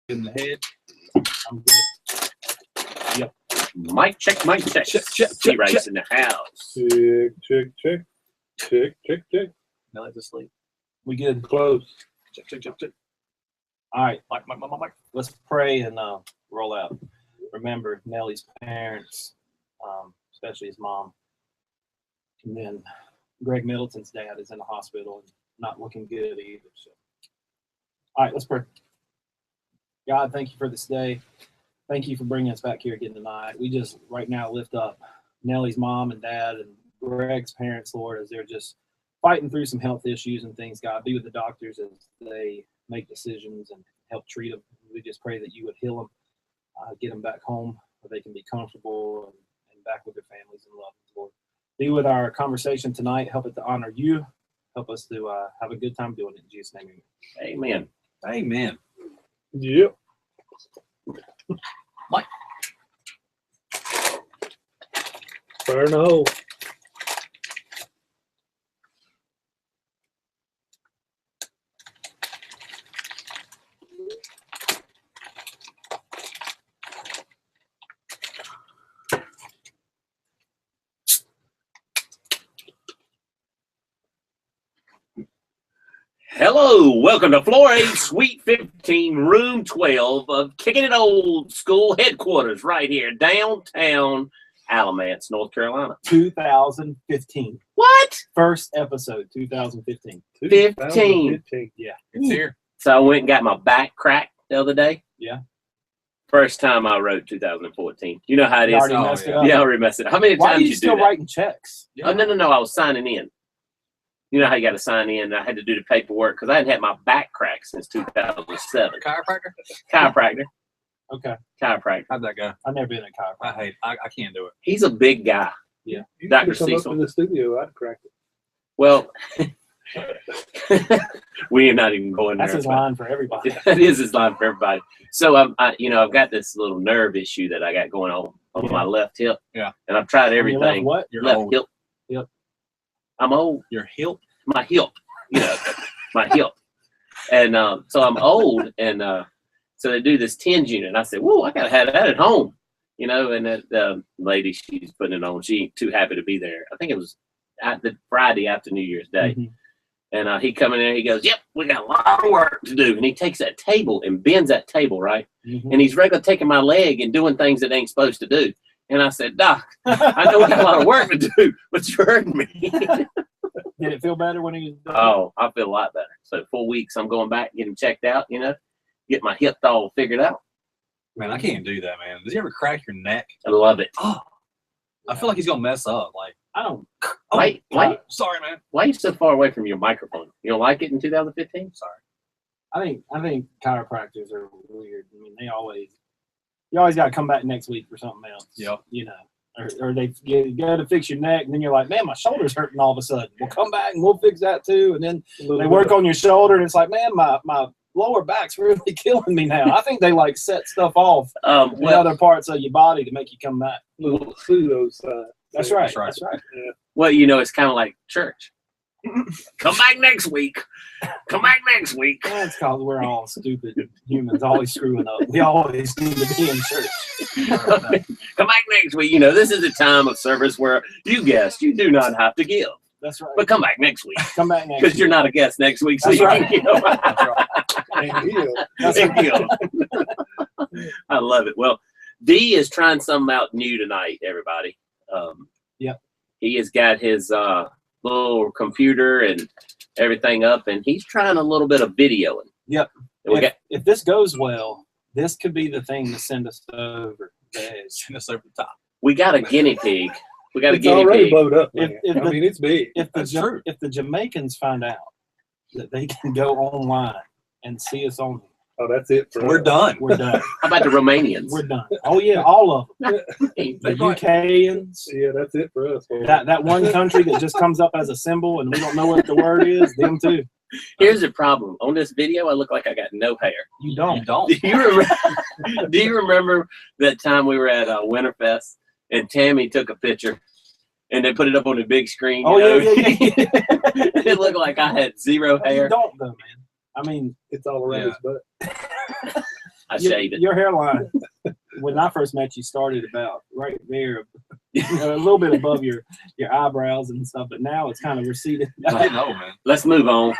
in the head. I'm good. Yep. Mic check, mic check. Check. C-Rice in the house. Check. Nelly's asleep. We good. Close. Check. All right. Mic. Let's pray and roll out. Remember Nelly's parents, especially his mom. And then Greg Middleton's dad is in the hospital and not looking good either. So, all right, let's pray. God, thank you for this day. Thank you for bringing us back here again tonight. We just right now lift up Nelly's mom and dad and Greg's parents, Lord, as they're just fighting through some health issues and things. God, be with the doctors as they make decisions and help treat them. We just pray that you would heal them, get them back home where they can be comfortable and back with their families and love them, Lord. Be with our conversation tonight. Help it to honor you. Help us to have a good time doing it. In Jesus' name, Amen. Amen. Yep. Mike. Fire in the hole. Hello, welcome to Floor 8, Suite 15, Room 12 of Kicking It Old School headquarters right here, downtown Alamance, North Carolina. 2015. What? First episode, 2015. 15. Yeah. It's here. So I went and got my back cracked the other day. Yeah. First time I wrote 2014. You know how it You is. already messed it up. Yeah, I already messed it up. How many Why are times you you still do that? writing checks? Oh, no. I was signing in. You know how you got to sign in? I had to do the paperwork because I hadn't had my back cracked since 2007. Chiropractor? Chiropractor. Okay. Chiropractor. How'd that go? I've never been a chiropractor. I can't do it. He's a big guy. Yeah. Dr. Come up Cecil. in the studio, I'd crack it. Well, we are not even going That's there. his line for everybody. That is his line for everybody. So I've got this little nerve issue that I got going on my left hip. Yeah. And I've tried On your left everything. what? You're Left old. hip. Yep. I'm old. Your hip? My hip. My hip. And so I'm old, and so they do this TENS unit. And I said, whoa, I gotta have that at home. And the lady, she's putting it on. She ain't too happy to be there. I think it was the Friday after New Year's Day. Mhm. And he come in there, he goes, yep, we got a lot of work to do. And he takes that table and bends that table, right? Mhm. And he's regularly taking my leg and doing things that ain't supposed to do. And I said, Doc, I know we got a lot of work to do, but you're hurting me. Did it feel better when he was done? Oh, I feel a lot better. So 4 weeks, I'm going back, get him checked out, get my hip all figured out. Man, I can't do that, man. Does he ever crack your neck? I love it. Oh, I feel like he's gonna mess up. Like, I don't. Wait. sorry, man. Why are you so far away from your microphone? You don't like it in 2015? Sorry. I think chiropractors are weird. I mean, you always got to come back next week for something else. Yep. Or they go to fix your neck, and then you're like, man, my shoulder's hurting all of a sudden. We'll come back and we'll fix that too. And then they work on your shoulder, and it's like, man, my lower back's really killing me now. I think they like set stuff off in other parts of your body to make you come back. Little pseudo side. That's right. That's right. That's right. Well, it's kind of like church. Come back next week. Come back next week. That's because we're all stupid humans, always screwing up. We always need to be in church. Come back next week. This is a time of service where you do not have to give. That's right. But come back next week. Come back next Because you're not a guest next week. So That's you right. can That's right. And heal. That's Thank right. you. I love it. Well, D is trying something out new tonight, everybody. Yep. He has got his little computer and everything up, and he's trying a little bit of videoing. Yep. And If this goes well, this could be the thing to send us over the edge. Send us over the top. we got a guinea pig. We got a It's guinea already pig. blowed up. Man. If I the- mean, it's big. If That's true. If the Jamaicans find out that they can go online and see us on, Oh, that's it for We're us. done. we're done. How about the Romanians? We're done. Oh yeah, all of them. The UKans. Yeah, that's it for us. Man. That one country that just comes up as a symbol and we don't know what the word is. Them too. Here's the problem. On this video, I look like I got no hair. You You don't. don't. Do you remember that time we were at Winterfest and Tammy took a picture and they put it up on the big screen? Oh you know? yeah. It looked like I had zero You hair. don't though, man. I mean, It's all around Yeah. his butt. I shave it. Your hairline, when I first met you, started about right there, a little bit above your eyebrows and stuff, but now it's kind of receded. I didn't know, man. Let's move on.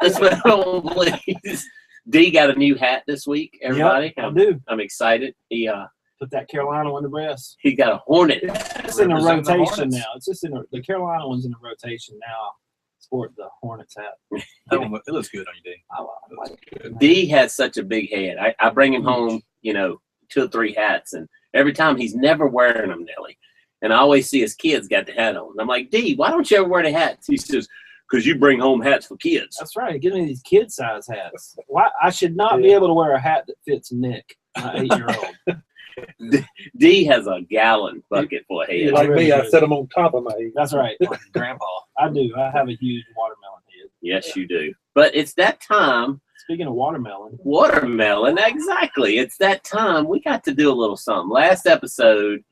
Let's move on, please. D got a new hat this week, everybody. Yep, I do. I'm excited. He Put that Carolina on the breast. he got a Hornet. It's in a Represent the rotation Hornets. now. It's just the Carolina one's in a rotation now. Sport the Hornets hat. That one, it looks good on you, D. I like it. D has such a big head. I bring him home, 2 or 3 hats, and every time he's never wearing them, Nelly. And I always see his kids got the hat on. And I'm like, D, why don't you ever wear the hats? He says, because you bring home hats for kids. That's right. Give me these kid size hats. Why I should not be able to wear a hat that fits Nick, my 8-year-old. D has a gallon bucket for a head. Like me, I set them on top of my head. That's right. Like Grandpa. I do. I have a huge watermelon head. Yes, you do. But it's that time. Speaking of watermelon, Watermelon, exactly. It's that time. We got to do a little something. Last episode,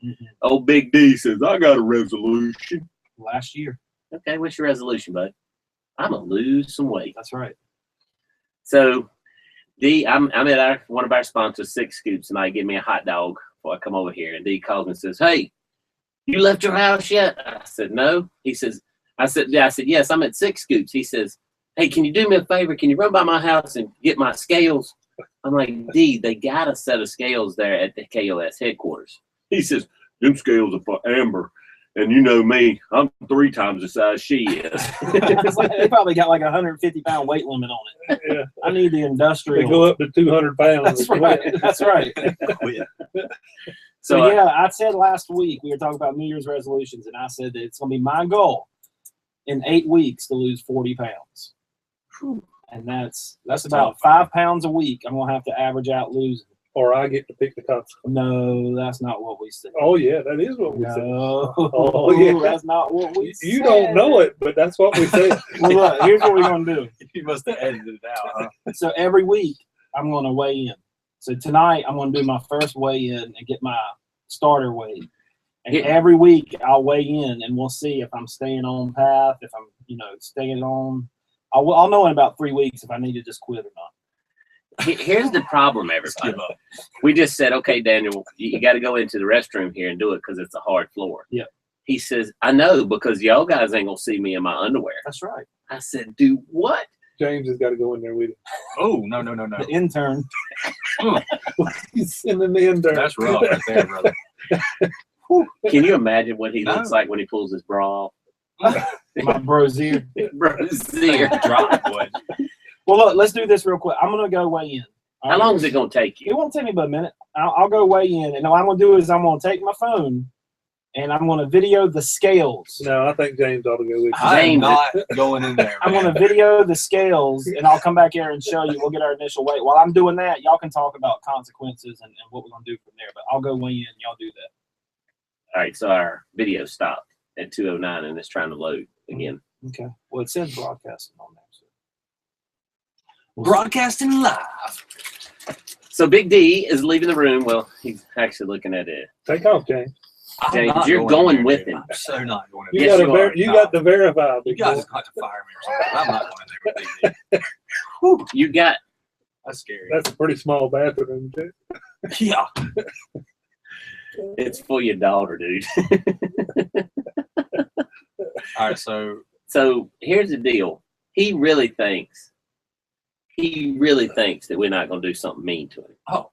old Big D says, I got a resolution. last year. Okay, what's your resolution, bud? I'm going to lose some weight. That's right. So, D, I'm at one of our sponsors, Six Scoops, and I give me a hot dog before I come over here. And D calls me and says, hey, you left your house yet? I said, no. He says, I said, yes, I'm at Six Scoops. He says, hey, can you do me a favor? Can you run by my house and get my scales? I'm like, D, they got a set of scales there at the KOS headquarters. He says, them scales are for Amber. And you know me, I'm 3 times the size she is. It's like they probably got like a 150-pound weight limit on it. Yeah. I need the They industrial. go up to 200 pounds. That's right. That's right. Quit. So yeah, I said last week we were talking about New Year's resolutions, and I said that it's going to be my goal in 8 weeks to lose 40 pounds. And that's about 5 pounds a week. I'm going to have to average out losing. Or I get to pick the consequence. No, that's not what we said. Oh, yeah, that is what we said. No, Oh, yeah. that's not what we said. You don't know it, but that's what we said. Well, look, here's what we're going to do. You must have edited it out, huh? So every week I'm going to weigh in. So tonight I'm going to do my first weigh in and get my starter weight. And Yeah. every week I'll weigh in, and we'll see if I'm staying on path, if I'm, staying on. I'll know in about 3 weeks if I need to just quit or not. Here's the problem, Just give everybody. up. We just said, okay, Daniel, you got to go into the restroom here and do it because it's a hard floor. Yeah. He says, I know, because y'all guys ain't going to see me in my underwear. That's right. I said, do what? James has got to go in there with it. Oh, no. The intern. He's sending the in there. That's rough right there, brother. Can you imagine what he No. looks like when he pulls his bra off? My brosier. Brazier. Drop, boy. Well, look, let's do this real quick. I'm going to go weigh in. All How right? long is it going to take It you? won't take me but a minute. I'll go weigh in, and what I'm going to do is I'm going to take my phone, and I'm going to video the scales. No, I think James ought to go with you. I am James. not going in there. I'm going to video the scales, and I'll come back here and show you. We'll get our initial weight. While I'm doing that, y'all can talk about consequences and what we're going to do from there. But I'll go weigh in. Y'all do that. All right, so our video stopped at 2:09 and it's trying to load again. Okay. Well, it says broadcasting on there. So. Broadcasting live. So Big D is leaving the room. Well, he's actually looking at it. Take off, James. I'm James, not you're in going there, with dude. him. I'm so not going in You Yes, there. got you to are. you got to verify. You Big guys boy. have to fire me or something. I'm not going in there with these. You got That's scary. That's a pretty small bathroom, too. Yeah. it's for your daughter, dude. All right, so So here's the deal. He really thinks that we're not going to do something mean to him. Oh,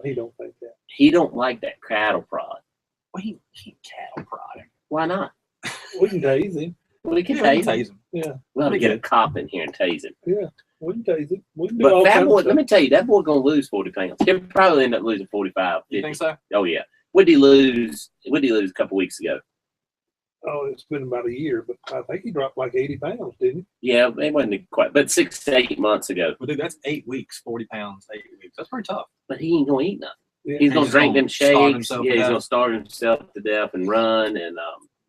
he don't think that. He don't like that cattle prod. well, he cattle prodding. Why not? We can tase him. We can Yeah, tase we him. can tase him. Yeah, We'll have to We get get a cop in here and tase him. we can tase him. We can do But all Fat kinds Boy, of let stuff. me tell you, that boy going to lose 40 pounds. He'll probably end up losing 45. You 50. think so? Oh, yeah. What did he lose a couple weeks ago? Oh, it's been about a year, but I think he dropped like 80 pounds, didn't Yeah, it wasn't quite, but 6 to 8 months ago. Well, dude, that's 8 weeks, 40 pounds, 8 weeks. That's pretty tough. But he ain't going to eat nothing. he? Yeah. He's going to just drink gonna them starve shakes. himself Yeah, to he's death. going to starve himself to death and run, and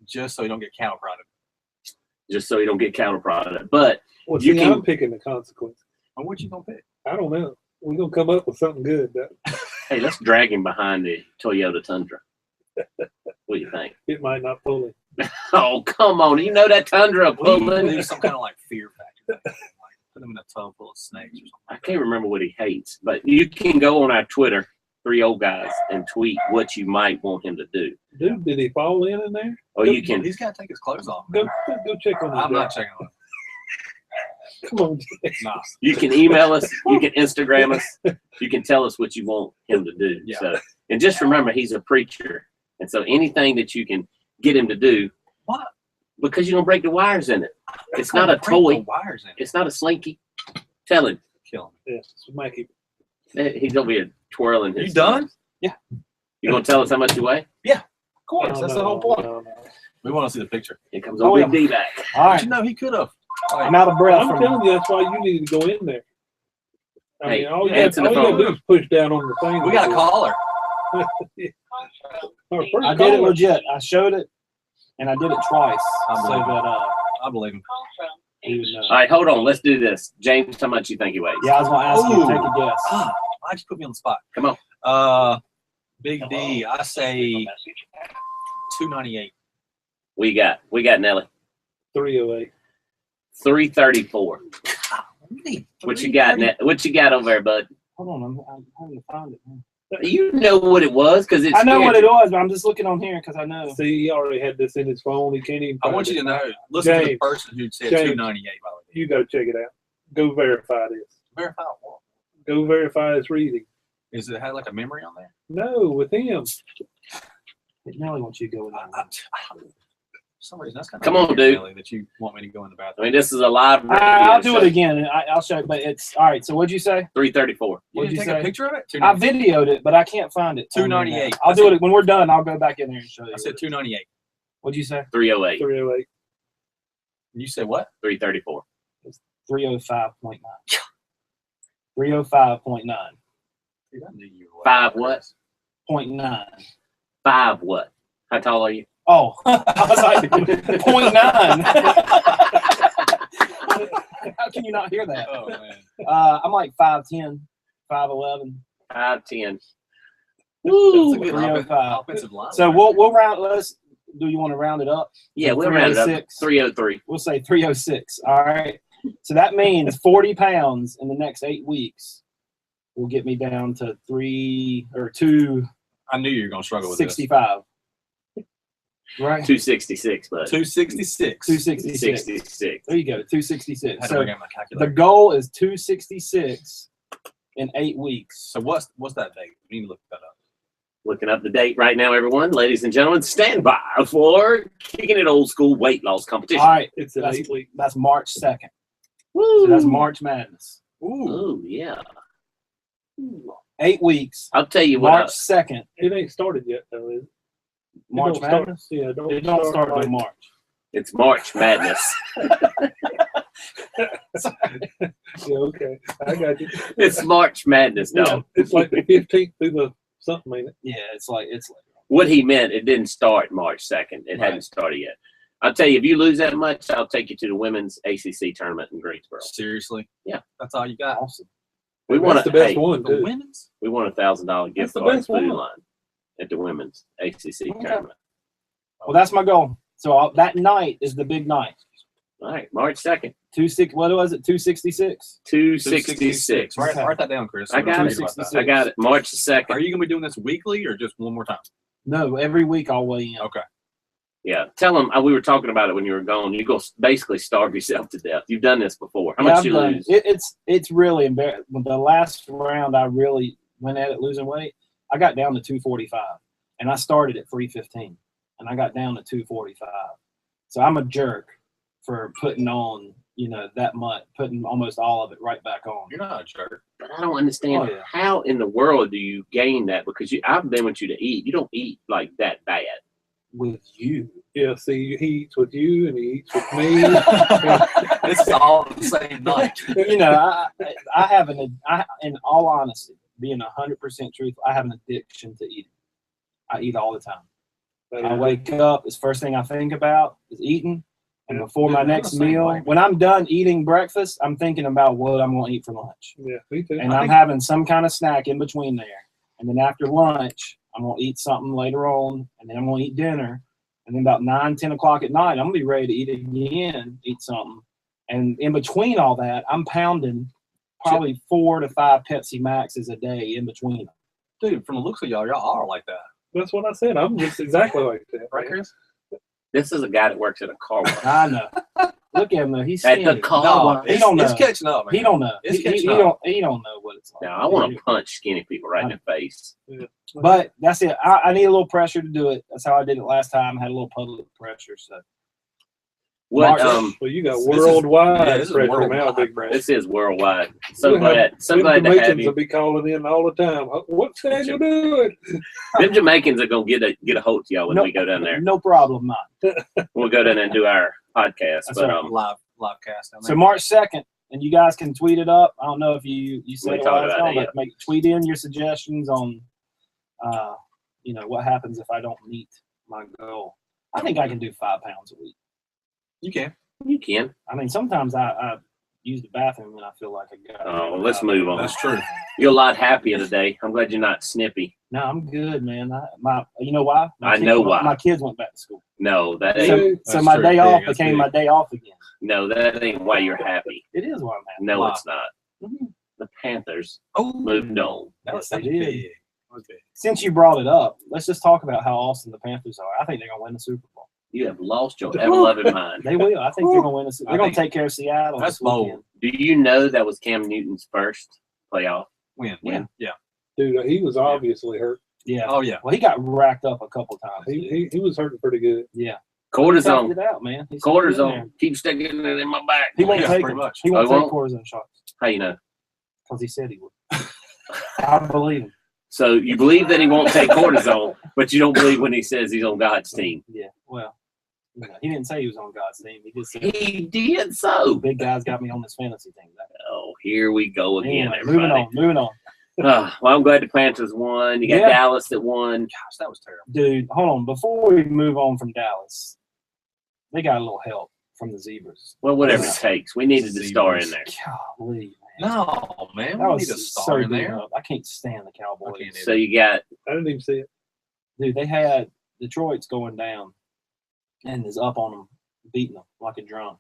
Just so you don't get cattle prodded. just so he don't get cattle prodded. But Well, you see, can- I'm picking the consequence. And what you gonna pick? I don't know. We're going to come up with something good. hey, let's drag him behind the Toyota Tundra. What do you think? It might not pull him. Oh, come on. You know that Tundra Well, you pulling. need some kind of like fear factor. Like, Put him in a tub full of snakes or something. I can't remember what he hates, but you can go on our Twitter, Three Old Guys, and tweet what you might want him to do. Dude, did he fall in there? Or you can. He's got to take his clothes off. Go check on I'm him. not checking on him. Come on, Jay. Nah. You can email us. You can Instagram us. You can tell us what you want him to do. Yeah. So, and just remember, he's a preacher, and so anything that you can get him to do, What? because you don't break the wires in it. It's not a Break the toy. wires in it. It's not a slinky. Tell him. Kill Yeah, so Mikey. He's gonna be twirling him. his. You done? You gonna tell us how much you weigh? Of course. No, That's no, the whole point. no, no. We want to see the picture. Here comes Oh, old Big D back. All But right. you know, he could have. I'm out of breath. I'm telling you, that's why you need to go in there. I Hey, mean, all you answer the gotta phone. do is push down on the thing. We got a caller. Our first I did it caller. legit. I showed it, and I did it twice, I so believe that I believe him. he would know. All right, hold on. Let's do this. James, how much you think he weighs? Yeah, I was gonna ask you. Ooh. Take a guess. Ah, why'd you put me on the spot? Come on. Big D, I say 298. We got Nelly. 308. 334. Really? What you got? What you got over there, bud? Hold on, I'm having to find it. Man. You know what it was because it's. I know what it was, but I'm just looking on here because I know. See, he already had this in his phone. He can't even. I find want you it. to know. Listen to the James. person who said James. 298. By the way, You got to check it out. Go verify this. verify what? Go verify his reading. Is it had like a memory on there? No, with him. Nelly wants you to go with For some reason, that's kind of Come on, dude. That you want me to go in the I bathroom. mean, this is a live. I'll do radio it show. again. I'll show you, but it's all right. So what'd you say? 334. You What'd didn't you take a say? picture of it? I 298. videoed it, but I can't find it. 298. I'll do it when we're done. I'll go back in there and show you. I said 298. What'd you say? 308. 308. You said what? 334. 305.9. 305.9. Dude, I knew you were Five what? 0.9. 5 what? How tall are you? Oh, I was like 0.9. How can you not hear that? Oh man. I'm like 5'10", 5'11". 5'10". That's a good 305. offensive line. So we'll round. Do you want to round it up? Yeah, we'll round it up. 306. 303. We'll say 306. All right. So that means 40 pounds in the next 8 weeks will get me down to 265. I knew you were gonna struggle with this. Right. 266, bud. 266. 266. 66. There you go. 266. Had to So bring out my the calculator. goal is 266 in 8 weeks. So what's that date? We need to look that up. Looking up the date right now, everyone. Ladies and gentlemen, stand by for Kicking It Old School Weight Loss Competition. All right. It's an That's, 8 week. that's March 2nd. Woo! So that's March Madness. Ooh. Ooh, yeah. 8 weeks. I'll tell you what. March 2nd. It ain't started yet, though, is it? It March don't start- Madness. Yeah, It don't start like- till March. It's March Madness. Yeah, okay. I got you. It's March Madness, Yeah, dog. it's like the 15th through the something, ain't it? Yeah, it's like What he meant, it didn't start March 2nd. It Right. hadn't started yet. I'll tell you, if you lose that much, I'll take you to the women's ACC tournament in Greensboro. Seriously? Yeah. That's all you got? awesome. We That's want the best hey, one, The too. women's? we want $1,000 gift That's the card best food one. line at the women's ACC Okay. tournament. Well, that's my goal. So that night is the big night. All right, March 2nd, 26. What was it? 266. 266. Write, Okay. write that down, Chris. I so we don't got it. forget about that. 266. I got it. March 2nd. Are you going to be doing this weekly or just one more time? No, every week I'll weigh in. Okay. Yeah, tell them we were talking about it when you were gone. You go basically starve yourself to death. You've done this before. How Yeah, much I've you done lose? it. It's really embarrassing. The last round I really went at it losing weight. I got down to 245, and I started at 315, and I got down to 245. So I'm a jerk for putting on that much, putting almost all of it right back on. You're not a jerk. But I don't understand Oh, yeah. how in the world do you gain that? Because I've been with you to eat. You don't eat like that bad. With you, Yeah, see, he eats with you and he eats with me. This is all the same night. I have in all honesty, being 100% truthful, I have an addiction to eating. I eat all the time. I wake up, it's first thing I think about is eating. And Yeah. before my Yeah, I'm next the same meal, way. when I'm done eating breakfast, I'm thinking about what I'm going to eat for lunch. Yeah, me too. And I I'm think- having some kind of snack in between there. And then after lunch, I'm going to eat something later on. And then I'm going to eat dinner. And then about 9, 10 o'clock at night, I'm going to be ready to eat again, eat something. And in between all that, I'm pounding probably 4 to 5 Pepsi Maxes a day in between them. Dude, from the looks of y'all are like that. That's what I said. I'm just exactly like that. Right, man. Chris? This is a guy that works at a car wash. I know. Look at him though. He's At the skinny. car No, wash. He it's, don't it's know. catching up, man. He don't know. It's He catching he don't know what it's like. Now I want to punch skinny people right in the face. But that's it. I need a little pressure to do it. That's how I did it last time. I had a little public pressure. So What? Mark- Well, you got This is- worldwide yeah, this is pressure now, worldwide. Big Brad. This is worldwide. So We'll have glad Them to have Jamaicans you. will be calling in all the time. What's Daniel doing? Them Jamaicans are gonna get a hold to y'all when No- we go down there. no problem, man. We'll go down there and do our podcast. That's But right. live cast down So there. March 2nd, and you guys can tweet it up. I don't know if you said We it talked last about time, it, but tweet in your suggestions on, what happens if I don't meet my goal. I think I can do 5 pounds a week. You can. you can. I mean, sometimes I use the bathroom and I feel like I got. Oh, well, let's move on. That's true. You're a lot happier today. I'm glad you're not snippy. No, I'm good, man. You know why? I know why. My kids went back to school, No, that Hey, ain't. so That's my true. day Big, off that's became big. my day off again. No, that ain't why you're happy. It is why I'm happy. No, Why? it's not. Mhm. The Panthers Oh, moved on. that was Yes, they big. did. That was big. Since you brought it up, let's just talk about how awesome the Panthers are. I think they're gonna win the Super Bowl. You have lost your ever-loving mind. They will. I think they're gonna win the Super. I They're gonna think- take care of Seattle. That's this weekend. bold. Do you know that was Cam Newton's first playoff? Win. Yeah. Yeah. Dude, he was obviously hurt. Yeah. Oh, yeah. Well, he got racked up a couple times. He was hurting pretty good. Yeah. Cortisone. Toughed it out, man. He's still in there. Cortisone. Keep sticking it in my back. He won't Yeah, take pretty them. much. He won't Oh, he take won't? cortisone shots How you know? because he said he would. I believe him. So you believe that he won't take cortisone, but you don't believe when he says he's on God's team. Yeah. Well, he didn't say he was on God's team. He just said He did so. big guys got me on this fantasy thing. Oh, here we go again, Anyway, moving everybody. on. Moving on. Well, I'm glad the Panthers won. You got Yeah. Dallas that won. Gosh, that was terrible. Dude, hold on. Before we move on from Dallas, they got a little help from the Zebras. Well, whatever Yeah. it takes. We needed the star in Zebras. there. Golly, man. No, man. That We was need a so star in beat there. up. I can't stand the I Cowboys. can't either. So you got I didn't even see it. Dude, they had Detroit's going down and is up on them, beating them like a drum.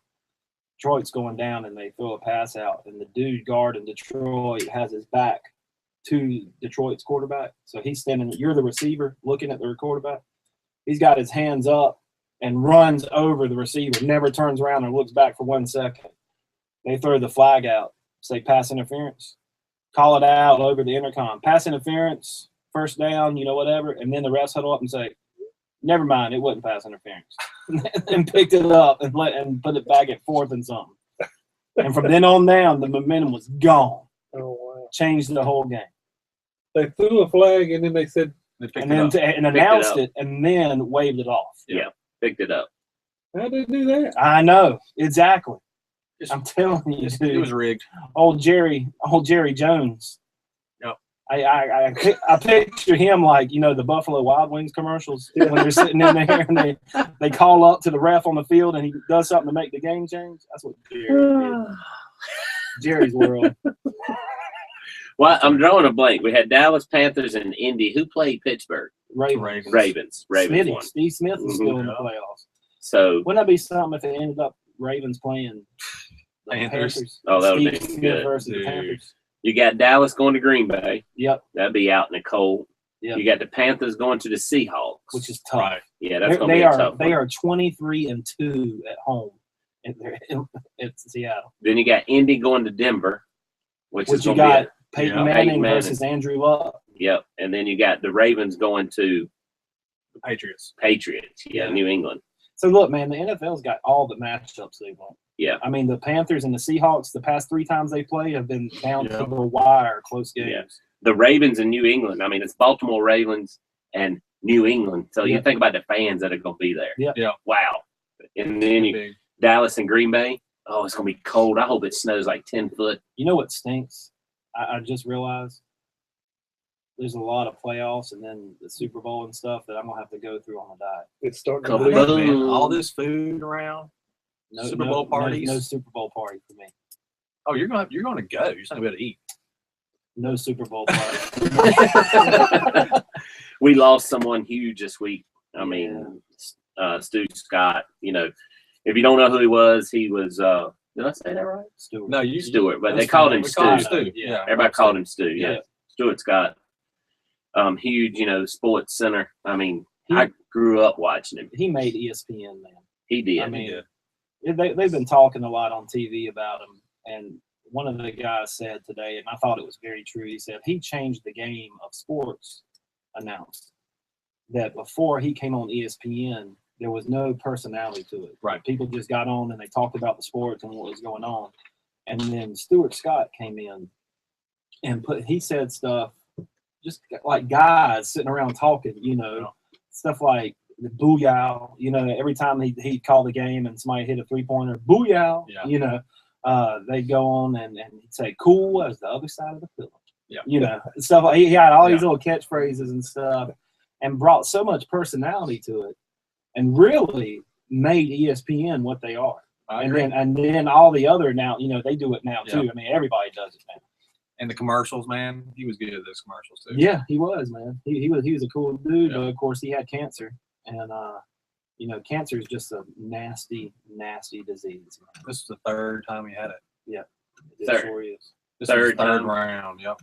Detroit's going down and they throw a pass out, and the dude guarding Detroit has his back to Detroit's quarterback. So he's standing, you're the receiver looking at the quarterback. He's got his hands up and runs over the receiver, never turns around and looks back for 1 second. They throw the flag out, say pass interference. Call it out over the intercom. Pass interference, first down, whatever. And then the refs huddle up and say, never mind, it wasn't pass interference. And picked it up and put it back at 4th and something. And from then on down, the momentum was gone. Oh, wow. Changed the whole game. They threw a flag and then they said, They picked And it then up. and it announced up. it and then waved it off. picked it up. how did they do that? I know. Exactly. Just- I'm telling you, It dude. was rigged. Old Jerry Jones. Yep. I picture him like, the Buffalo Wild Wings commercials when they're sitting in there and they call up to the ref on the field and he does something to make the game change. That's what Jerry did. Jerry's world. Well, I'm drawing a blank. We had Dallas Panthers and Indy. Who played Pittsburgh? Ravens. Ravens. Ravens Smitty. won. Steve Smith is still in the Mhm. playoffs. So Wouldn't that be something if it ended up Ravens playing the Panthers? Oh, that would've Steve been Smith good, versus the dude. Panthers. you got Dallas going to Green Bay. Yep. That'd be out in the cold. Yep. You got the Panthers going to the Seahawks. Which is tough. Right. Yeah, that's going to They be a are tough they one. are 23-2 at home. And they're at Seattle. Then you got Indy going to Denver, which is Which you going to be got Peyton Yeah. Manning Peyton Manning. versus Andrew Luck. yep. And then you got the Ravens going to The Patriots. Patriots. Yeah, Yeah. New England. So look, man, the NFL's got all the matchups they want. Yeah. I mean, the Panthers and the Seahawks, the past 3 times they played have been down Yeah. to the wire, close games. Yeah. The Ravens and New England. I mean, it's Baltimore Ravens and New England. So you Yeah. think about the fans that are going to be there. Yeah. Yeah. Wow. And then you Big. Dallas and Green Bay. Oh, it's going to be cold. I hope it snows like 10 foot. You know what stinks? I just realized there's a lot of playoffs and then the Super Bowl and stuff that I'm going to have to go through on the diet. It's starting to Come bleed. on. Man, all this food around. No, Super Bowl parties? No Super Bowl party for me. Oh, you're gonna go. You're not gonna be able to eat. No Super Bowl party. We lost someone huge this week. I mean, Stu Scott, if you don't know who he was Did I say that right? Stewart. No, you Stewart, but they that's called fine. him We call him Stu. Stu. Yeah. Everybody called him Stu. Yeah. Yeah. Stewart Scott. Huge, sports center. I mean, He- I grew up watching him. He made ESPN, man. He did. I mean, Yeah. they've been talking a lot on TV about him, and one of the guys said today, and I thought it was very true. He said he changed the game of sports announced. That before he came on ESPN, there was no personality to it. Right. People just got on and they talked about the sports and what was going on. And then Stuart Scott came in and he said stuff just like guys sitting around talking, stuff like the booyah, every time he'd call the game and somebody hit a 3-pointer, booyah, Yeah. they'd go on and he'd say, cool as the other side of the pillow. Yeah. Stuff like he had all these Yeah. little catchphrases and stuff and brought so much personality to it and really made ESPN what they are. I And agree. then all the other now, they do it now too. Yeah. I mean, everybody does it now. And the commercials, man, he was good at those commercials too. Yeah, he was, man. He was a cool dude, Yeah. but of course he had cancer. And cancer is just a nasty, nasty disease, man. This is the third time he had it. It Third. sure is. This Third was the third time. round. Yep.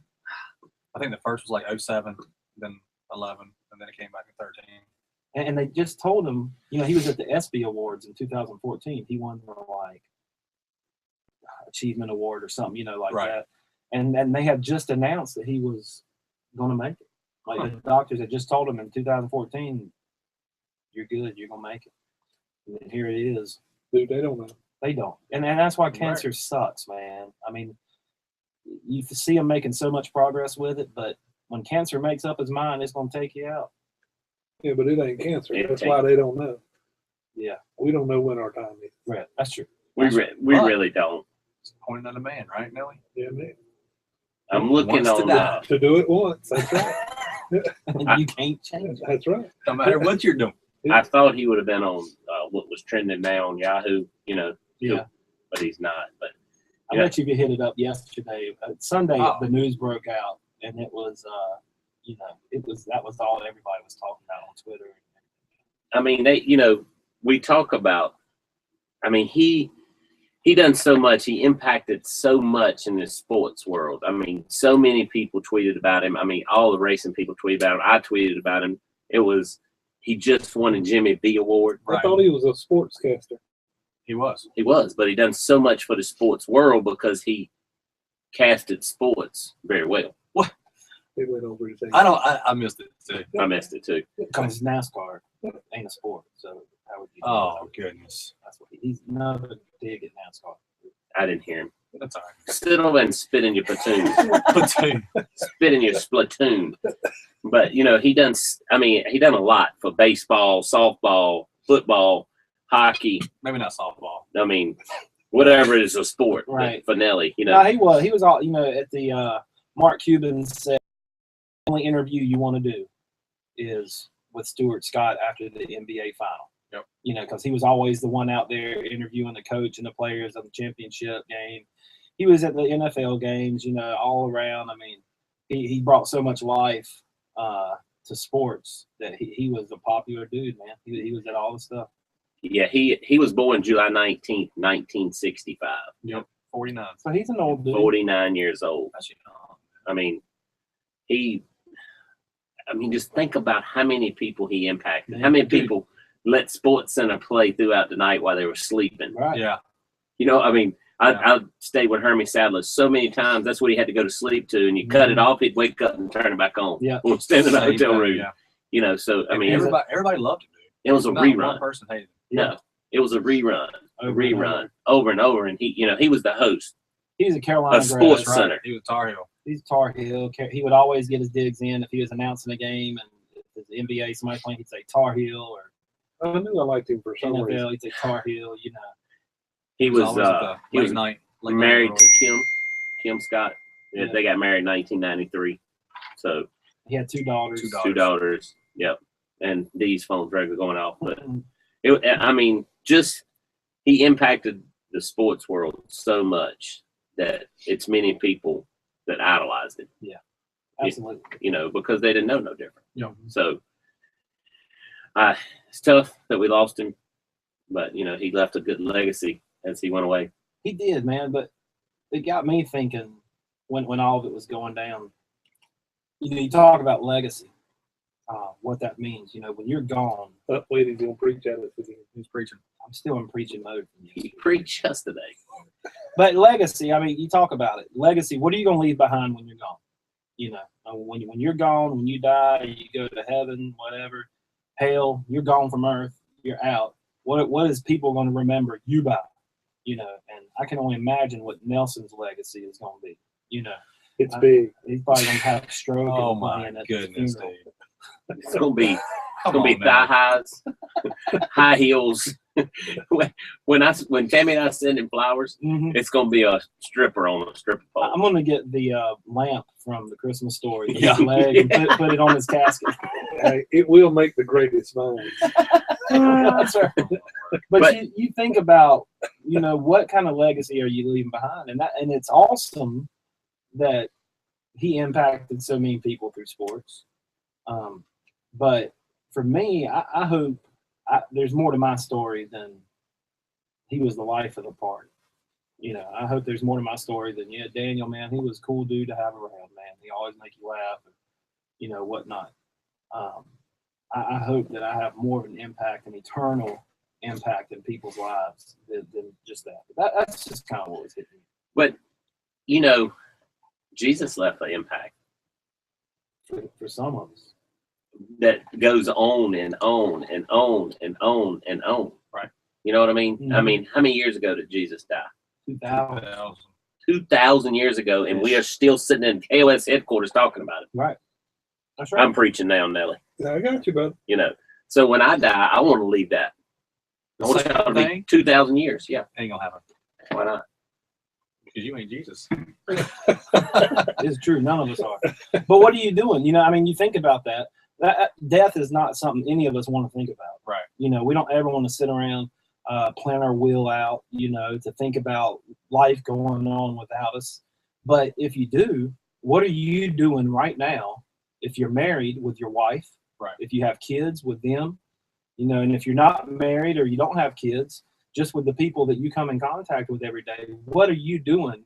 I think the first was like 07, then 11, and then it came back in 13. And they just told him, he was at the ESPY Awards in 2014. He won the achievement award or something, like Right. that. And they had just announced that he was going to make it. Like the doctors had just told him in 2014, you're good, you're going to make it. And then here it is. Dude, they don't know. They don't. And that's why Right. cancer sucks, man. I mean, you see them making so much progress with it, but when cancer makes up its mind, it's going to take you out. Yeah, but it ain't cancer. It That's ain't. why they don't know. Yeah. We don't know when our time is. Right. That's true. We But- really don't. It's pointing at a man, right, Nelly? Yeah, man. I'm looking Wants to on. die. To do it once. That's right. And you can't change it. That's right. No matter what you're doing. I thought he would have been on what was trending now on Yahoo. Yeah. But he's not. But I bet you hit it up yesterday. Sunday, Oh. the news broke out, and it was, that was all everybody was talking about on Twitter. I mean, we talk about. I mean, he done so much. He impacted so much in the sports world. I mean, so many people tweeted about him. I mean, all the racing people tweeted about him. I tweeted about him. He just won a Jimmy B award. I thought he was a sportscaster. He was. He was, but he done so much for the sports world because he casted sports very well. He went over his head. I missed it too. I missed it too. Because NASCAR ain't a sport, so how would you do Oh, that? goodness. That's what he's never dig at NASCAR. I didn't hear him. That's all Sit over and spit in your platoon. right. Platoon. Spit in your splatoon. But he done a lot for baseball, softball, football, hockey. Maybe not softball. I mean, whatever is a sport Right. for Nelly. No, he was all, at the, Mark Cuban said, the only interview you want to do is with Stuart Scott after the NBA final. Yep. Because he was always the one out there interviewing the coach and the players of the championship game. He was at the NFL games, all around. I mean, he brought so much life to sports that he was a popular dude, man. He was at all the stuff. Yeah, he was born July 19th, 1965. Yep. 49. So he's an old dude. 49 years old. That's young. I mean, just think about how many people he impacted. How many people let Sports Center play throughout the night while they were sleeping? Right. Yeah. I stayed with Hermie Sadler so many times. That's what he had to go to sleep to, and you cut it off, he'd wake up and turn it back on. Yeah. Or stand in the Same hotel thing, room. Yeah. So I And mean, everybody loved it, dude. it was a Not rerun. One person hated it. No, it was a rerun. A Over and rerun over and over, and he was the host He's a Carolina of Sports grad. Center. He was Tar Heel. He's Tar Heel. He would always get his digs in if he was announcing a game and if the NBA somebody playing, he'd say Tar Heel, or I knew I liked him for some reason. NFL, he'd say Tar Heel. He was always at the he late was night. late night married world. to Kim Scott. Yeah, Yeah. they got married in 1993. So He had two daughters. two daughters. Yep. And these phones regularly going off, but he impacted the sports world so much that it's many people that idolized him. Absolutely. Because they didn't know no different. Yeah. So it's tough that we lost him, but he left a good legacy as he went away. He did, man. But it got me thinking when all of it was going down. You know, you talk about legacy, what that means. You know, when you're gone, That lady's gonna preach at us again. Who's preaching? I'm still in preaching mode. He preached yesterday. But legacy, I mean, you talk about it. Legacy, what are you going to leave behind when you're gone? You know, when you're gone, when you die, you go to heaven, whatever, hell, you're gone from earth, you're out. What is people going to remember you by? You know, and I can only imagine what Nelson's legacy is going to be. You know, It's big. he's probably going to have a stroke. Oh and my lying at the goodness, funeral. dude. It's gonna be Come thigh on, man. highs, high heels. when Tammy and I send him flowers, Mhm. it's gonna be a stripper on a stripper pole. I'm going to get the lamp from the Christmas Story, the Yeah. leg, and put it on his casket. Hey, it will make the greatest minds. That's right. Oh, But, But- you think about, you know, what kind of legacy are you leaving behind? And it's awesome that he impacted so many people through sports. But for me, I hope there's more to my story than he was the life of the party. You know, I hope there's more to my story than, yeah, Daniel, man, he was a cool dude to have around, man. He always make you laugh, and, you know, whatnot. I hope that I have more of an impact, an eternal impact in people's lives than just that. That's just kind of what was hitting me. But you know, Jesus left an impact For some of us. that goes on and on and on and on and on. Right. You know what I mean? I Mhm. mean, how many years ago did Jesus die? 2000. 2000. 2,000 years ago, and we are still sitting in KOS headquarters talking about it. Right. That's right. I'm preaching now, Nelly. I got you, bud. You know, so when I die, I want to leave that. I want Same it to be thing? 2,000 years. Yeah, Ain't gonna happen. why not? Because you ain't Jesus. It's true. None of us are. But what are you doing? You know, I mean, you think about that. Death is not something any of us want to think about. Right. You know, we don't ever want to sit around, plan our will out, you know, to think about life going on without us. But if you do, what are you doing right now? If you're married with your wife, Right. if you have kids with them, you know, and if you're not married or you don't have kids, just with the people that you come in contact with every day, what are you doing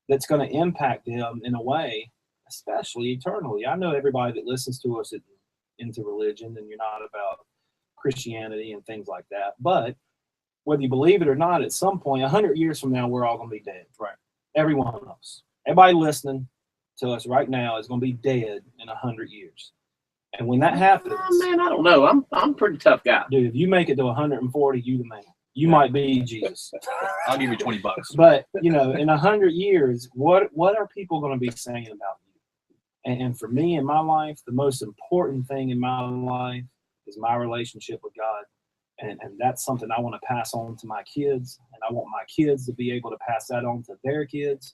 that's going to impact them in a way, especially eternally? I know everybody that listens to us is into religion, and you're not about Christianity and things like that. But whether you believe it or not, at some point, 100 years from now, we're all going to be dead. Right. Every one of us. Everybody listening to us right now is going to be dead in 100 years. And when that happens, Oh, man, I don't know. I'm a pretty tough guy. dude, if you make it to 140, you the man. You might be Jesus. I'll give you $20. But, you know, in 100 years, what are people going to be saying about you? And for me in my life, the most important thing in my life is my relationship with God. And that's something I want to pass on to my kids. And I want my kids to be able to pass that on to their kids.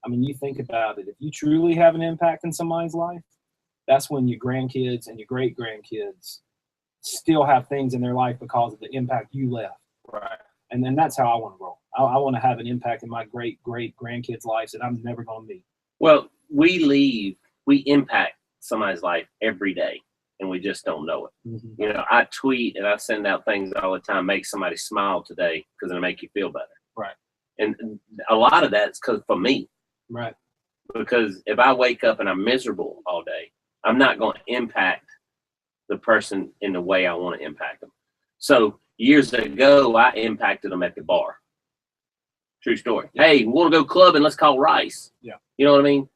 I mean, you think about it. If you truly have an impact in somebody's life, that's when your grandkids and your great grandkids still have things in their life because of the impact you left. Right. And then that's how I want to roll. I want to have an impact in my great grandkids' lives that I'm never going to meet. Well, we impact somebody's life every day, and we just don't know it. Mm-hmm. You know, I tweet and I send out things all the time, make somebody smile today because it'll make you feel better. Right. And a lot of that's for me, Right. because if I wake up and I'm miserable all day, I'm not going to impact the person in the way I want to impact them. So years ago, I impacted them at the bar. True story. Hey, we want to go clubbing? Let's call Rice. Yeah. You know what I mean?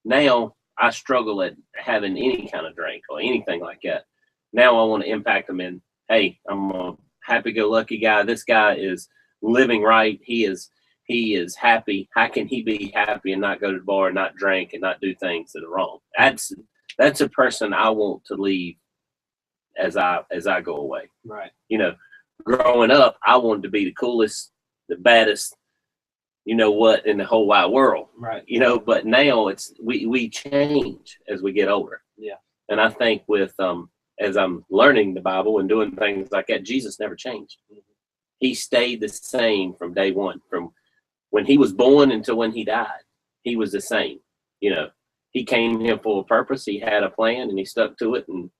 Now I struggle at having any kind of drink or anything like that. Now I want to impact them in, hey, I'm a happy-go-lucky guy. This guy is living right. He is happy. How can he be happy and not go to the bar, and not drink, and not do things that are wrong? That's a person I want to leave as I go away. Right. You know, growing up, I wanted to be the coolest, the baddest, you know what, in the whole wide world. Right. You know, but now it's we change as we get older. Yeah. And I think with as I'm learning the Bible and doing things like that, Jesus never changed. He stayed the same from day one, from when he was born until when he died. He was the same. You know, he came here for a purpose. He had a plan, and he stuck to it, and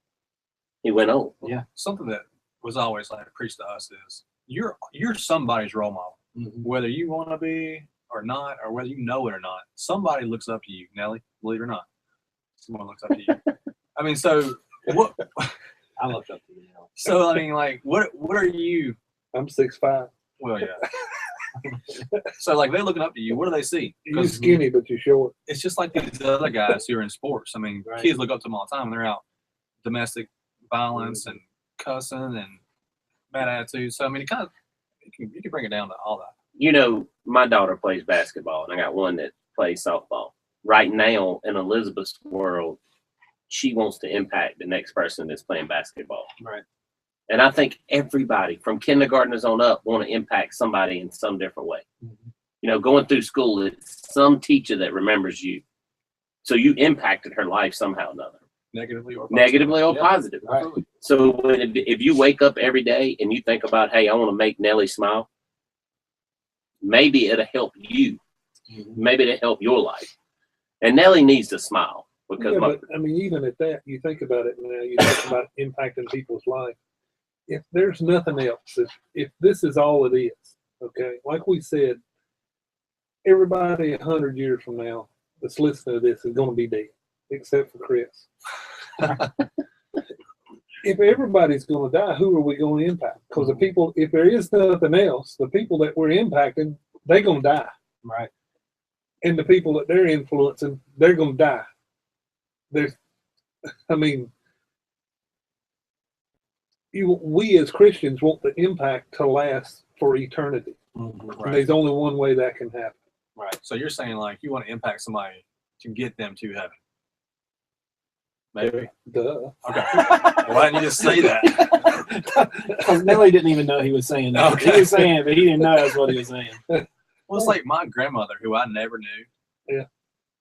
he went on. Yeah. Something that was always like preached to us is you're somebody's role model. whether you want to be or not, or whether you know it or not, somebody looks up to you, Nelly. Believe it or not, someone looks up to you. I mean, so what? I looked up to you. Now. So I mean, like, what are you? I'm 6'5". Well, yeah. So like they're looking up to you. What do they see? You're skinny, but you're short. It's just like these other guys who are in sports. I mean, Right. kids look up to them all the time. They're out domestic violence and cussing and bad attitudes. So I mean, it kind of you can bring it down to all that. You know, my daughter plays basketball, and I got one that plays softball. Right now, in Elizabeth's world, she wants to impact the next person that's playing basketball. Right. And I think everybody from kindergartners on up want to impact somebody in some different way. Mhm. You know, going through school, it's some teacher that remembers you. So you impacted her life somehow or another, Negatively or negatively or Yeah, positive. Right. absolutely. So if you wake up every day and you think about, hey, I want to make Nelly smile, maybe it'll help you. Maybe it'll help your life. And Nelly needs to smile because Yeah, but I mean, even at that, you think about it now. You think about impacting people's life. If there's nothing else, if this is all it is, okay, like we said, everybody 100 years from now that's listening to this is going to be dead, except for Chris. If everybody's going to die, who are we going to impact? Because the people, if there is nothing else, the people that we're impacting, they're going to die. Right. And the people that they're influencing, they're going to die. We as Christians want the impact to last for eternity. Mhm. And Right. there's only one way that can happen. Right. So you're saying like you want to impact somebody to get them to heaven. Maybe. Duh. Okay. Why didn't you just say that? Because Nelly didn't even know he was saying that. Okay. He was saying it, but he didn't know that's what he was saying. Well, it's like my grandmother, who I never knew. Yeah.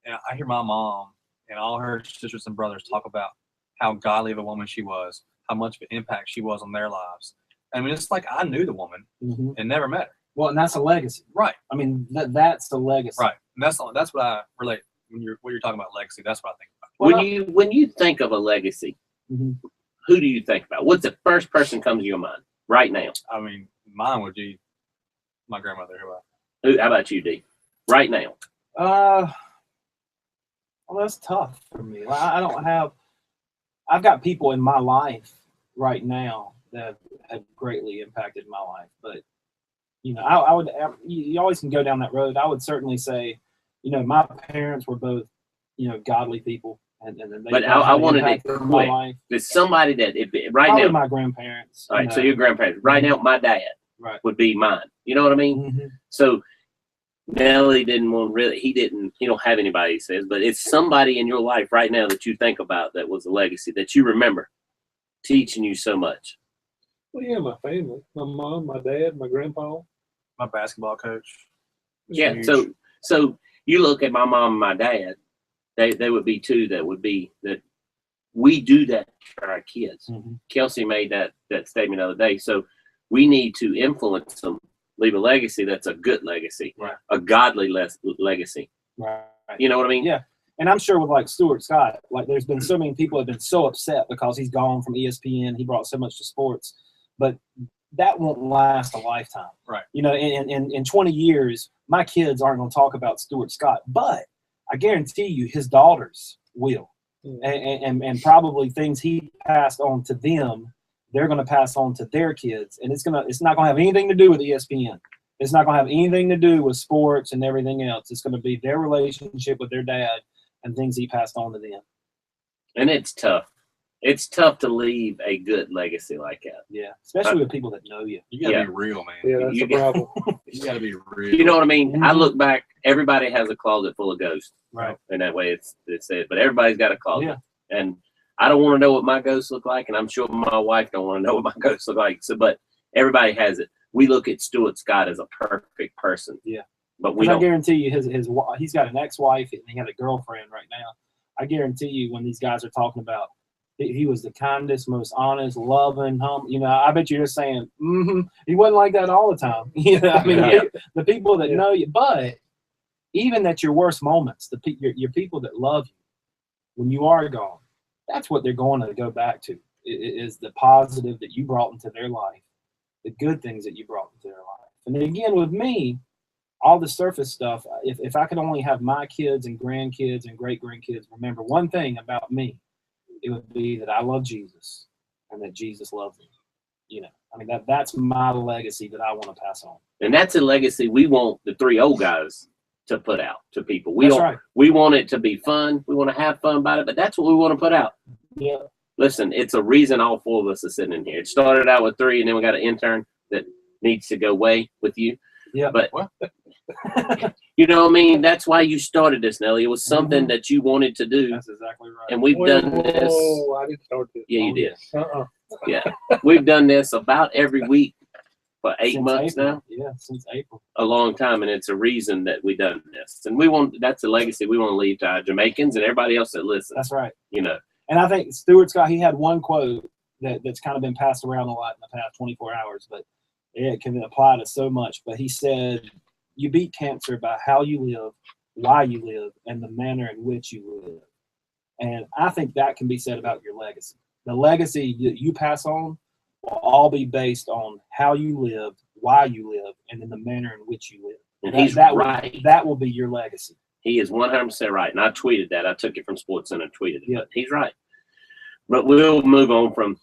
And I hear my mom and all her sisters and brothers talk about how godly of a woman she was, how much of an impact she was on their lives. I mean, it's like I knew the woman Mhm. and never met her. Well, and that's a legacy. Right. I mean, that's the legacy. Right. And that's what I relate when you're talking about legacy. That's what I think about. Well, when you think of a legacy, Mhm. who do you think about? What's the first person comes to your mind right now? I mean, mine would be my grandmother, who I How about you, D? Right now. Well, that's tough for me. I don't have. I've got people in my life right now that have greatly impacted my life, but you know, I would. You always can go down that road. I would certainly say, you know, my parents were both, you know, godly people, and they. But both I had an wanted it impact in my quick. life. There's somebody that right Probably now. my grandparents. All you right, so know. your grandparents. Right now, my dad Right. would be mine. You know what I mean? Mhm. So Nelly didn't want really. He don't have anybody. He says, but it's somebody in your life right now that you think about that was a legacy that you remember, teaching you so much. Well, yeah, my family, my mom, my dad, my grandpa. my basketball coach. Yeah. Huge. So you look at my mom and my dad. They would be two that would be that. We do that for our kids. Mhm. Kelsey made that statement the other day. So we need to influence them, leave a legacy that's a good legacy, Right. a godly legacy. Right. You know what I mean? Yeah. And I'm sure with like Stuart Scott, like there's been so many people have been so upset because he's gone from ESPN. He brought so much to sports, but that won't last a lifetime. Right. You know, in 20 years, my kids aren't going to talk about Stuart Scott, but I guarantee you his daughters will. And probably things he passed on to them, they're going to pass on to their kids. And it's not going to have anything to do with ESPN. It's not going to have anything to do with sports and everything else. It's going to be their relationship with their dad and things he passed on to them. And it's tough. It's tough to leave a good legacy like that. Yeah, especially with people that know you. You gotta Yeah. be real, man. Yeah, that's You the problem. You gotta be real. You know what I mean? I Mhm. look back. Everybody has a closet full of ghosts, Right. and that way it's said. But everybody's got a closet, Yeah. and I don't want to know what my ghosts look like, and I'm sure my wife don't want to know what my ghosts look like. So, but everybody has it. We look at Stuart Scott as a perfect person. Yeah. But we I don't. guarantee you, he's got an ex-wife and he had a girlfriend right now. I guarantee you, when these guys are talking about, he was the kindest, most honest, loving, you know, I bet you're just saying, he wasn't like that all the time. You know, I mean, Yeah. the people that Yeah. know you, but even at your worst moments, your people that love you when you are gone, that's what they're going to go back to. Is the positive that you brought into their life, the good things that you brought into their life. And then again, with me, all the surface stuff, if I could only have my kids and grandkids and great grandkids remember one thing about me, it would be that I love Jesus and that Jesus loves me. You know, I mean, that's my legacy that I want to pass on. And that's a legacy we want the three old guys to put out to people. We That's don't. right. We want it to be fun. We want to have fun about it, but that's what we want to put out. Yeah. Listen, it's a reason all four of us are sitting in here. It started out with three, and then we got an intern that needs to go away with you. Yeah. But What? you know what I mean? That's why you started this, Nelly. It was something that you wanted to do, That's exactly right. and we've done this. Whoa, I didn't start this. Yeah, you did. Uh-uh. We've done this about every week for 8 Since months April. now. Yeah, since April. A long time, and it's a reason that we done this. And we want that's a legacy we want to leave to our Jamaicans and everybody else that listens. That's right. You know. And I think Stuart Scott, he had one quote that's kind of been passed around a lot in the past 24 hours, but it can apply to so much. But he said, you beat cancer by how you live, why you live, and the manner in which you live. And I think that can be said about your legacy. The legacy that you pass on will all be based on how you lived, why you live, and in the manner in which you live. And he's that right. That will be your legacy. He is 100% right. And I tweeted that. I took it from SportsCenter and tweeted it. Yeah. But he's right. But we'll move on from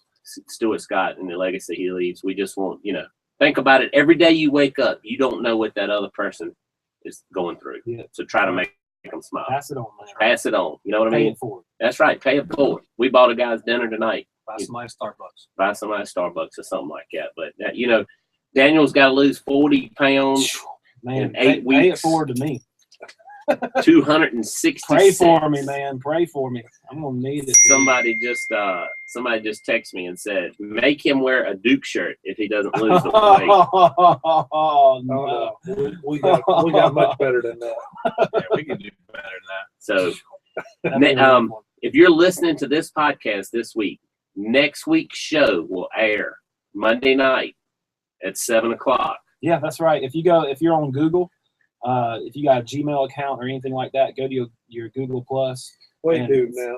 Stuart Scott and the legacy he leaves. We just want, think about it. Every day you wake up, you don't know what that other person is going through. Yeah. So try to make them smile. Pass it on, man. Pass it on. You know what I Pay mean? it forward. That's right. Pay it forward. We bought a guy's dinner tonight. Buy somebody Starbucks. Buy somebody Starbucks or something like that. But, Daniel's got to lose 40 pounds, Man, in 8 pay it weeks. forward to me. 260. Pray for me, man. Pray for me. I'm gonna need it. Somebody just texted me and said, make him wear a Duke shirt if he doesn't lose the weight. Oh, Oh, no. no. We got much better than that. Yeah, we can do better than that. So That'd be a rough one. if you're listening to this podcast this week, next week's show will air Monday night at 7:00. Yeah, that's right. If you're on Google, if you got a Gmail account or anything like that, go to your Google Plus. Wait, And- dude, now.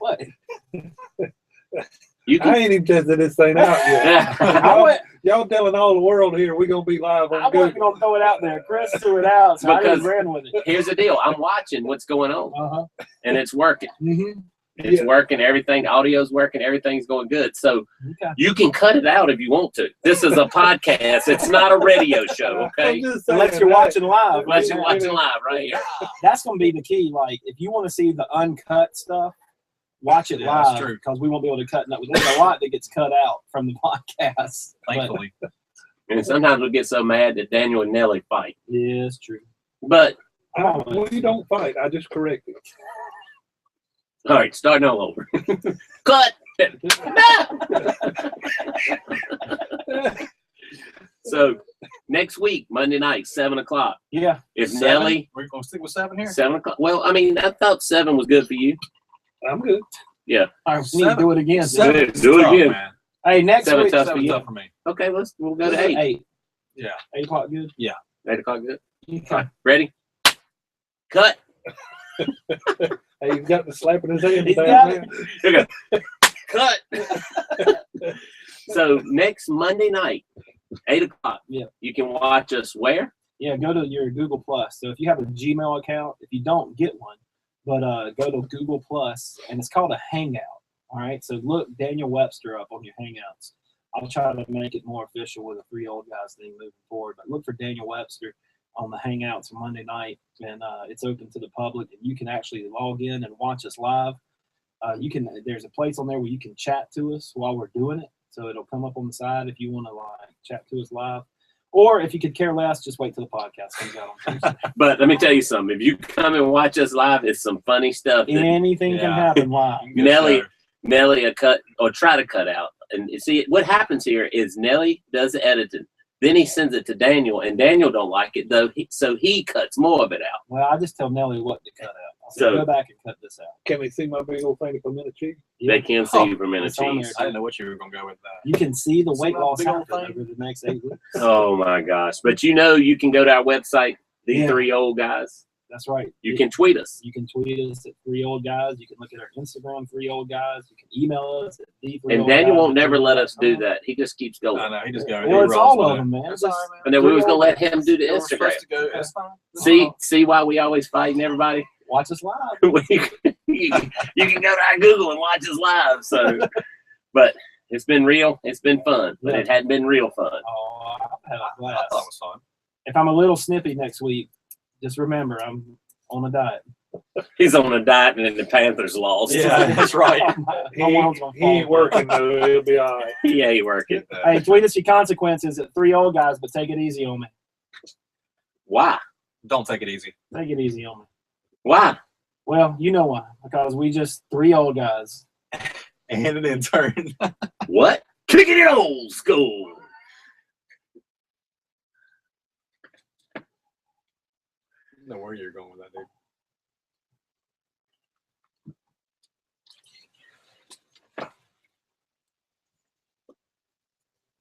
What? You I can. ain't even tested this thing out yet. Y'all telling all the world here we gonna be live on I wasn't Google. gonna throw it out there. Chris threw it out, so I Because- just ran with it. Here's the deal. I'm watching what's going on, Uh-huh. and it's working. Mm-hmm. It's Yeah. working. Everything, audio's working. Everything's going good. So Okay. you can cut it out if you want to. This is a podcast. It's not a radio show, okay? Unless you're watching live. Unless you're Yeah. watching live right here. That's gonna be the key. Like, if you want to see the uncut stuff, watch it Yeah, that's live true. because we won't be able to cut. There's a lot that gets cut out from the podcast. But, Thankfully. And sometimes we get so mad that Daniel and Nelly fight. yeah, it's true. But We don't fight. I just correct it. all right, starting all over. Cut. So next week, Monday night, 7:00. Yeah, If 7? Nelly, We're going to stick with 7 here? 7:00. Well, I mean, I thought 7 was good for you. I'm good. all right, we need to do it again. Seven. Do it Tough, again. Man. Hey, next 7 week. tough for 7 you. tough for me. Okay, we'll go to 8. 8. Yeah. 8 o'clock good. 8 o'clock good. Okay. Ready? Cut. Hey, he's got the slap in his hand. He's down got there. Here we go. Cut. So next Monday night, 8 o'clock. Yeah. You can watch us where? Yeah, go to your Google Plus. So if you have a Gmail account, if you don't, get one. But go to Google Plus, and it's called a Hangout. All right. So look Daniel Webster up on your Hangouts. I'll try to make it more official with a 3 old guys thing moving forward. But look for Daniel Webster on the Hangouts on Monday night, and it's open to the public, and you can actually log in and watch us live. There's a place on there where you can chat to us while we're doing it. So it'll come up on the side if you want to like chat to us live. Or if you could care less, just wait till the podcast comes out on Tuesday. But let me tell you something. If you come and watch us live, it's some funny stuff. That Anything can Yeah. happen live. Good Nelly, show. Nelly will cut or try to cut out. And you see, what happens here is Nelly does the editing. Then he sends it to Daniel, and Daniel don't like it, though. So he cuts more of it out. Well, I just tell Nelly what to cut out. I said, So- go back and cut this out. Can they see my big old thing for a minute, Chief? They can see you for a minute, It's on cheese. I didn't know what you were going to go with that. You can see the weight See my loss big old happen thing? over the next 8 weeks. Oh my gosh! But you can go to our website, Yeah. the 3 old guys, That's right. You can tweet us. You can tweet us at 3 Old Guys. You can look at our Instagram, 3 Old Guys. You can email us at And Daniel won't never let us do that. He just keeps going. I know he just goes. Well, it's all of them, man. That's Just- all right, man. And then we was gonna let him do the We're Instagram. supposed to go. That's fine. Uh-huh. See why we always fighting everybody? Watch us live. you can go to our Google and watch us live. So, but it's been real. It's been fun, but it hadn't been real fun. Oh, I've had a I blast. thought it was fun. If I'm a little snippy next week, just remember I'm on a diet. He's on a diet and then the Panthers lost. Yeah, that's right. My world's gonna He fall ain't apart. working though. He'll be all right. He ain't working. Hey, tweet us your consequences at 3 Old Guys, but take it easy on me. Why? Don't take it easy. Take it easy on me. Why? Well, you know why? Because we just 3 old guys. And an intern. What? Kicking it old school. I don't know where you're going with that, dude.